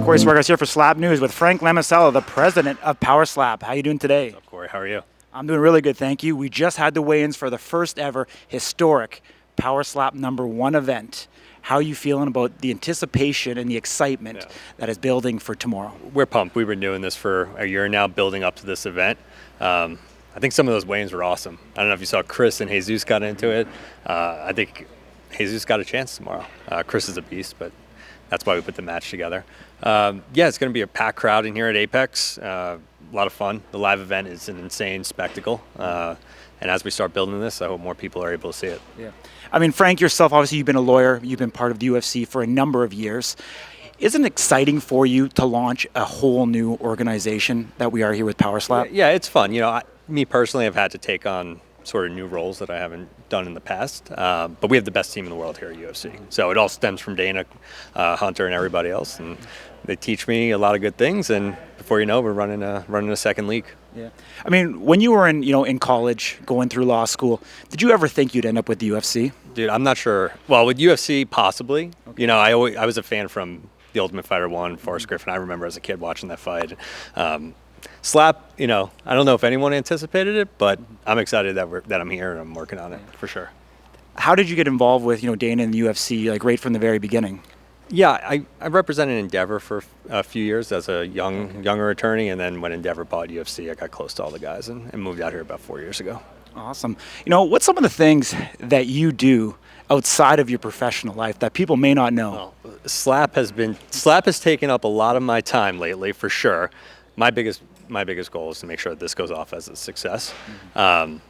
Corey Swargas here for Slap News with Frank Lamicella, the president of Power Slap. How you doing today? What's up, Corey? How are you? I'm doing really good, thank you. We just had the weigh-ins for the first ever historic Power Slap #1 event. How are you feeling about the anticipation and the excitement that is building for tomorrow? We're pumped. We've been doing this for a year now, building up to this event. I think some of those weigh-ins were awesome. I don't know if you saw Chris and Jesus got into it. I think Jesus got a chance tomorrow. Chris is a beast, but that's why we put the match together. It's going to be a packed crowd in here at Apex. A lot of fun. The live event is an insane spectacle. And as we start building this, I hope more people are able to see it. Yeah. I mean, Frank, yourself, obviously you've been a lawyer. You've been part of the UFC for a number of years. Isn't it exciting for you to launch a whole new organization that we are here with Power Slap? Yeah, it's fun. You know, me personally, I've had to take on sort of new roles that I haven't done in the past. But we have the best team in the world here at UFC. So it all stems from Dana, Hunter, and everybody else. And they teach me a lot of good things. And before you know, we're running a second league. Yeah. I mean, when you were in college, going through law school, did you ever think you'd end up with the UFC? Dude, I'm not sure. Well, with UFC, possibly. Okay. You know, I was a fan from The Ultimate Fighter 1, Forrest Griffin. I remember as a kid watching that fight. Slap, you know, I don't know if anyone anticipated it, but I'm excited that I'm here and I'm working on it for sure. How did you get involved with, Dana and the UFC, like right from the very beginning? Yeah, I represented Endeavor for a few years as a younger attorney, and then when Endeavor bought UFC, I got close to all the guys and moved out here about 4 years ago. Awesome. What's some of the things that you do outside of your professional life that people may not know? Well, Slap has taken up a lot of my time lately, for sure. My biggest goal is to make sure that this goes off as a success. To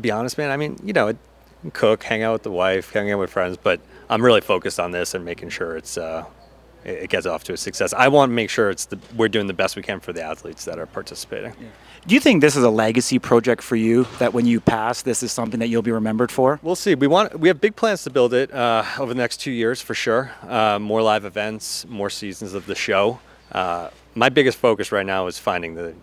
be honest, man, cook, hang out with the wife, hang out with friends, but I'm really focused on this and making sure it gets off to a success. I want to make sure we're doing the best we can for the athletes that are participating. Yeah. Do you think this is a legacy project for you, that when you pass, this is something that you'll be remembered for? We'll see. We have big plans to build it over the next 2 years for sure. More live events, more seasons of the show. My biggest focus right now is finding the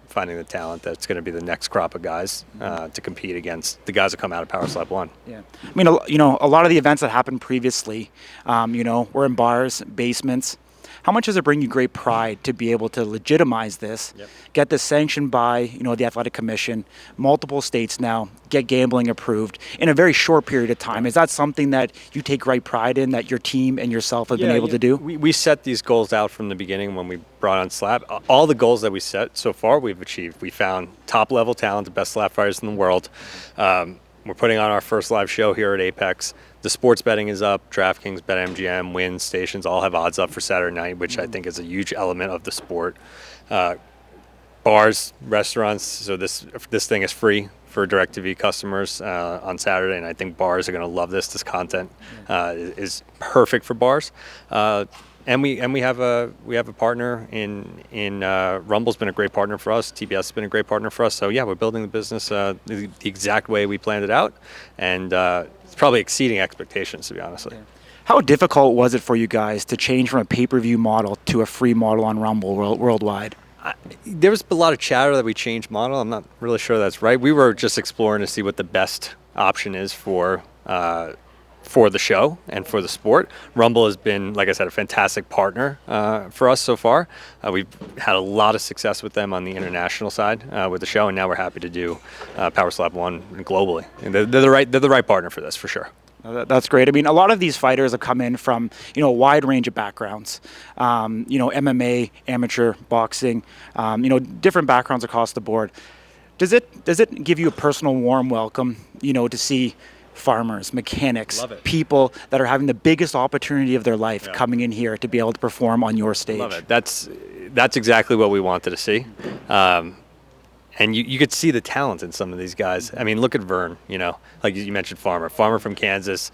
talent that's going to be the next crop of guys to compete against the guys that come out of Power Slap 1. Yeah, I mean, a lot of the events that happened previously, were in bars, basements. How much does it bring you great pride to be able to legitimize this, get this sanctioned by, the Athletic Commission, multiple states now, get gambling approved in a very short period of time? Is that something that you take great pride in, that your team and yourself have been able to do? We set these goals out from the beginning when we brought on Slap. All the goals that we set so far, we've achieved. We found top-level talent, the best slap fighters in the world. We're putting on our first live show here at Apex. The sports betting is up. DraftKings, BetMGM, Win stations all have odds up for Saturday night, which I think is a huge element of the sport. Bars, restaurants, so this thing is free for DirecTV customers on Saturday, and I think bars are going to love this. This content is perfect for bars. And we have a partner in Rumble's been a great partner for us. TBS has been a great partner for us. So yeah, we're building the business the exact way we planned it out, and it's probably exceeding expectations, to be honest. Yeah. How difficult was it for you guys to change from a pay-per-view model to a free model on Rumble worldwide? There was a lot of chatter that we changed model. I'm not really sure that's right. We were just exploring to see what the best option is for the show and for the sport. Rumble has been, like I said, a fantastic partner for us so far. We've had a lot of success with them on the international side with the show, and now we're happy to do Power Slap 1 globally. And they're the right partner for this, for sure. That's great. I mean, a lot of these fighters have come in from, a wide range of backgrounds, MMA, amateur boxing, different backgrounds across the board. Does it give you a personal warm welcome, to see farmers, mechanics, people that are having the biggest opportunity of their life coming in here to be able to perform on your stage? Love it. That's exactly what we wanted to see. And you could see the talent in some of these guys. I mean, look at Vern, like you mentioned, Farmer from Kansas,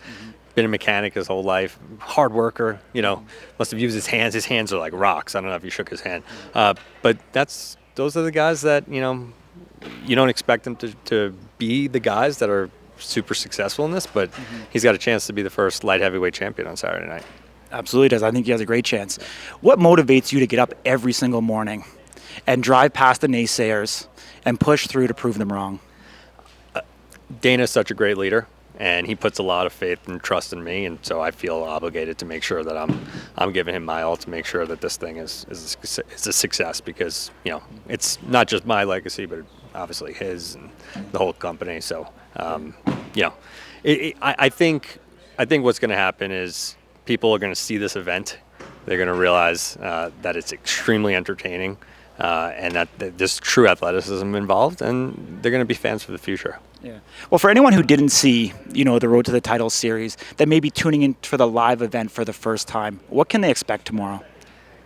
been a mechanic his whole life, hard worker, must have used his hands. His hands are like rocks. I don't know if you shook his hand. But those are the guys that, you don't expect them to be the guys that are super successful in this, but he's got a chance to be the first light heavyweight champion on Saturday night. Absolutely does. I think he has a great chance. What motivates you to get up every single morning and drive past the naysayers and push through to prove them wrong? Dana's such a great leader. and he puts a lot of faith and trust in me, and so I feel obligated to make sure that I'm giving him my all to make sure that this thing is a success, because it's not just my legacy, but obviously his and the whole company. So you know, I think what's going to happen is people are going to see this event. They're going to realize that it's extremely entertaining, and that there's true athleticism involved, and they're going to be fans for the future. Yeah. Well, for anyone who didn't see, the Road to the Title series, that may be tuning in for the live event for the first time, what can they expect tomorrow?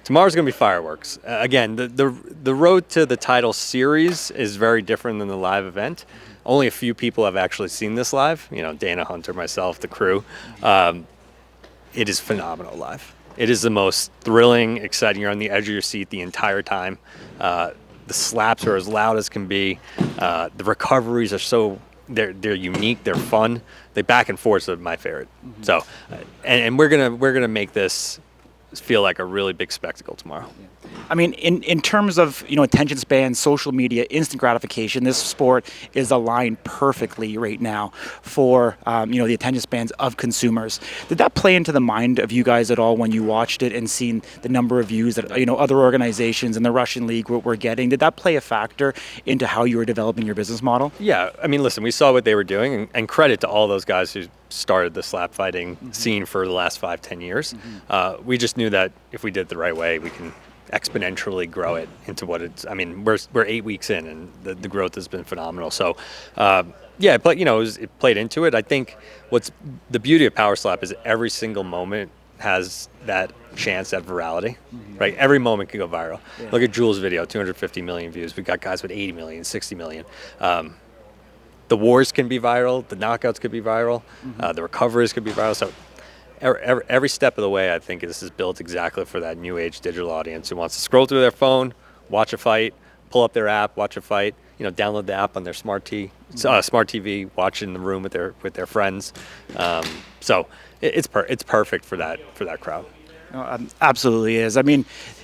Tomorrow's going to be fireworks. Again, the Road to the Title series is very different than the live event. Only a few people have actually seen this live. Dana, Hunter, myself, the crew. It is phenomenal live. It is the most thrilling, exciting. You're on the edge of your seat the entire time. The slaps are as loud as can be. The recoveries are they're unique. They're fun. They back and forth are my favorite. Mm-hmm. So, and we're gonna make this feel like a really big spectacle tomorrow. Yeah. I mean, in terms of attention span, social media, instant gratification, this sport is aligned perfectly right now for the attention spans of consumers. Did that play into the mind of you guys at all when you watched it and seen the number of views that other organizations in the Russian league were getting? Did that play a factor into how you were developing your business model? Yeah, I mean, listen, we saw what they were doing, and credit to all those guys who started the slap fighting scene for the last 5-10 years. Mm-hmm. We just knew that if we did it the right way, we can exponentially grow it into what it's. I mean, we're 8 weeks in, and the growth has been phenomenal. So, yeah, but it played into it. I think what's the beauty of Power Slap is every single moment has that chance at virality, right? Every moment can go viral. Yeah. Look at Jules' video, 250 million views. We got guys with 80 million, 60 million. The wars can be viral. The knockouts could be viral. The recoveries could be viral. So every step of the way, I think this is built exactly for that new age digital audience who wants to scroll through their phone, watch a fight, pull up their app, watch a fight. Download the app on their smart TV, watch in the room with their friends. So it's perfect for that crowd. Absolutely is. I mean,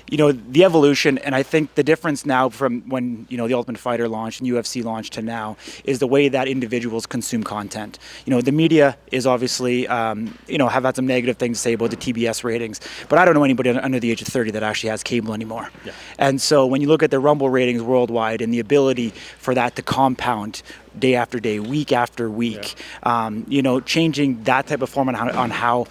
the evolution, and I think the difference now from when, the Ultimate Fighter launched and UFC launched to now is the way that individuals consume content. The media is obviously, have had some negative things to say about the TBS ratings, but I don't know anybody under the age of 30 that actually has cable anymore. Yeah. And so when you look at the Rumble ratings worldwide and the ability for that to compound day after day, week after week, changing that type of format on how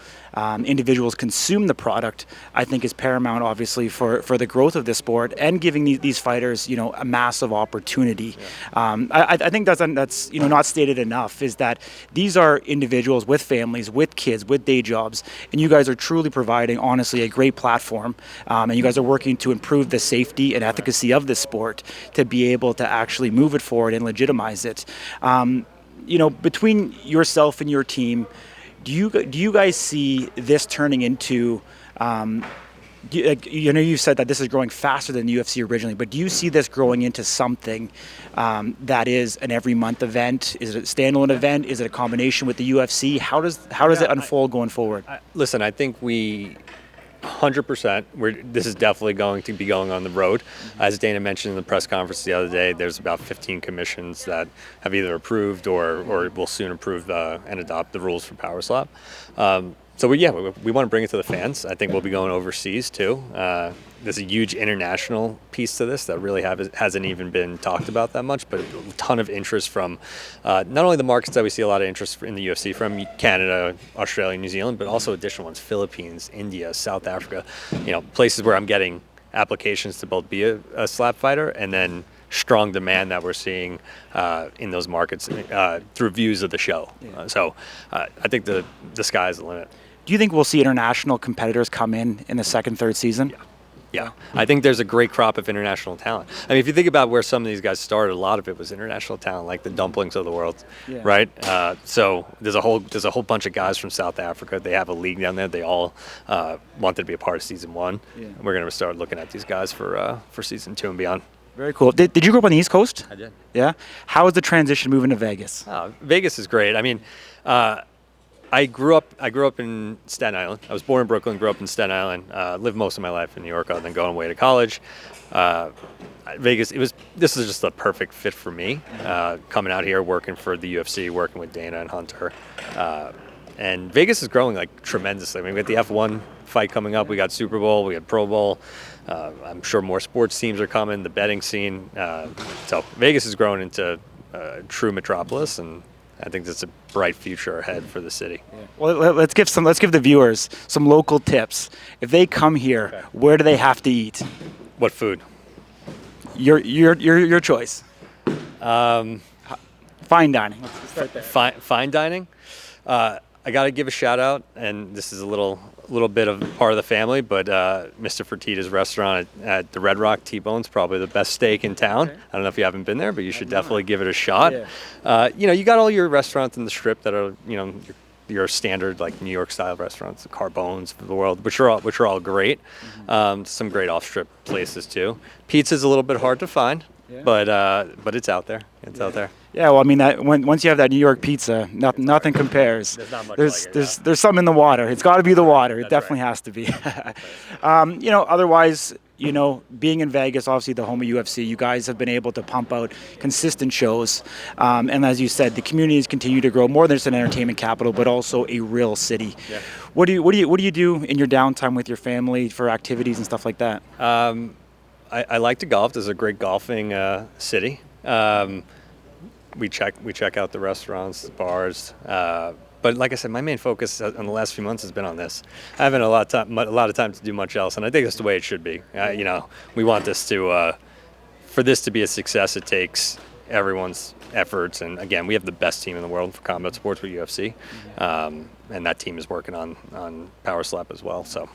individuals consume the product, I think is paramount, obviously, for the growth of this sport and giving these fighters, a massive opportunity. Yeah. I think that's not stated enough, is that these are individuals with families, with kids, with day jobs, and you guys are truly providing, honestly, a great platform, and you guys are working to improve the safety and efficacy of this sport to be able to actually move it forward and legitimize it. Between yourself and your team, do you guys see this turning into, you said that this is growing faster than the UFC originally, but do you see this growing into something that is an every month event? Is it a standalone event? Is it a combination with the UFC? How does it unfold going forward? Listen, I think 100%. This is definitely going to be going on the road. As Dana mentioned in the press conference the other day, there's about 15 commissions that have either approved or will soon approve and adopt the rules for Power Slap. So we want to bring it to the fans. I think we'll be going overseas too. There's a huge international piece to this that really hasn't even been talked about that much, but a ton of interest from not only the markets that we see a lot of interest in the UFC from, Canada, Australia, New Zealand, but also additional ones, Philippines, India, South Africa, places where I'm getting applications to both be a slap fighter and then strong demand that we're seeing in those markets through views of the show. Yeah. So I think the sky's the limit. Do you think we'll see international competitors come in the second, third season? Yeah. I think there's a great crop of international talent. I mean, if you think about where some of these guys started, a lot of it was international talent, like the dumplings of the world, right? So there's a whole bunch of guys from South Africa. They have a league down there. They all wanted to be a part of season 1. Yeah. We're going to start looking at these guys for season 2 and beyond. Very cool. Did you grow up on the East Coast? I did. Yeah? How was the transition moving to Vegas? Vegas is great. I mean, I grew up in Staten Island. I was born in Brooklyn, grew up in Staten Island. Lived most of my life in New York, other than going away to college. Uh, Vegas. This is just the perfect fit for me. Coming out here, working for the UFC, working with Dana and Hunter, and Vegas is growing like tremendously. I mean, we got the F1 fight coming up. We got Super Bowl. We got Pro Bowl. I'm sure more sports teams are coming. The betting scene. So Vegas is growing into a true metropolis, and I think that's a bright future ahead for the city. Well, let's give the viewers some local tips. If they come here, where do they have to eat? What food? Your choice. Fine dining. Let's start there. Fine dining. I got to give a shout out, and this is a little bit of part of the family, but Mr. Fertitta's restaurant at the Red Rock T-Bone's probably the best steak in town. Okay. I don't know if you haven't been there, but you should definitely give it a shot. Yeah. You got all your restaurants in the Strip that are your standard like New York style restaurants, the Carbones of the world, which are all great. Some great off Strip places too. Pizza's a little bit hard to find. Yeah. But it's out there. It's out there. Yeah, well, I mean, once you have that New York pizza, nothing compares. There's not much There's some in the water. It's got to be the water. It That's definitely right. has to be. Otherwise, being in Vegas, obviously the home of UFC, you guys have been able to pump out consistent shows. And as you said, the communities continue to grow, more than just an entertainment capital, but also a real city. Yeah. What do you do in your downtime with your family for activities and stuff like that? I like to golf. This is a great golfing city. We check out the restaurants, the bars. But like I said, my main focus in the last few months has been on this. I haven't a lot of time to do much else, and I think that's the way it should be. We want this for this to be a success. It takes everyone's efforts, and again, we have the best team in the world for combat sports with UFC, and that team is working on Power Slap as well. So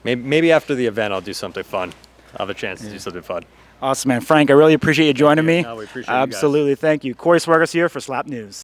maybe after the event, I'll do something fun. I'll have a chance to do something fun. Awesome, man. Frank, I really appreciate you joining me. No, we appreciate you guys. Absolutely. Thank you. Corey Swargas here for Slap News.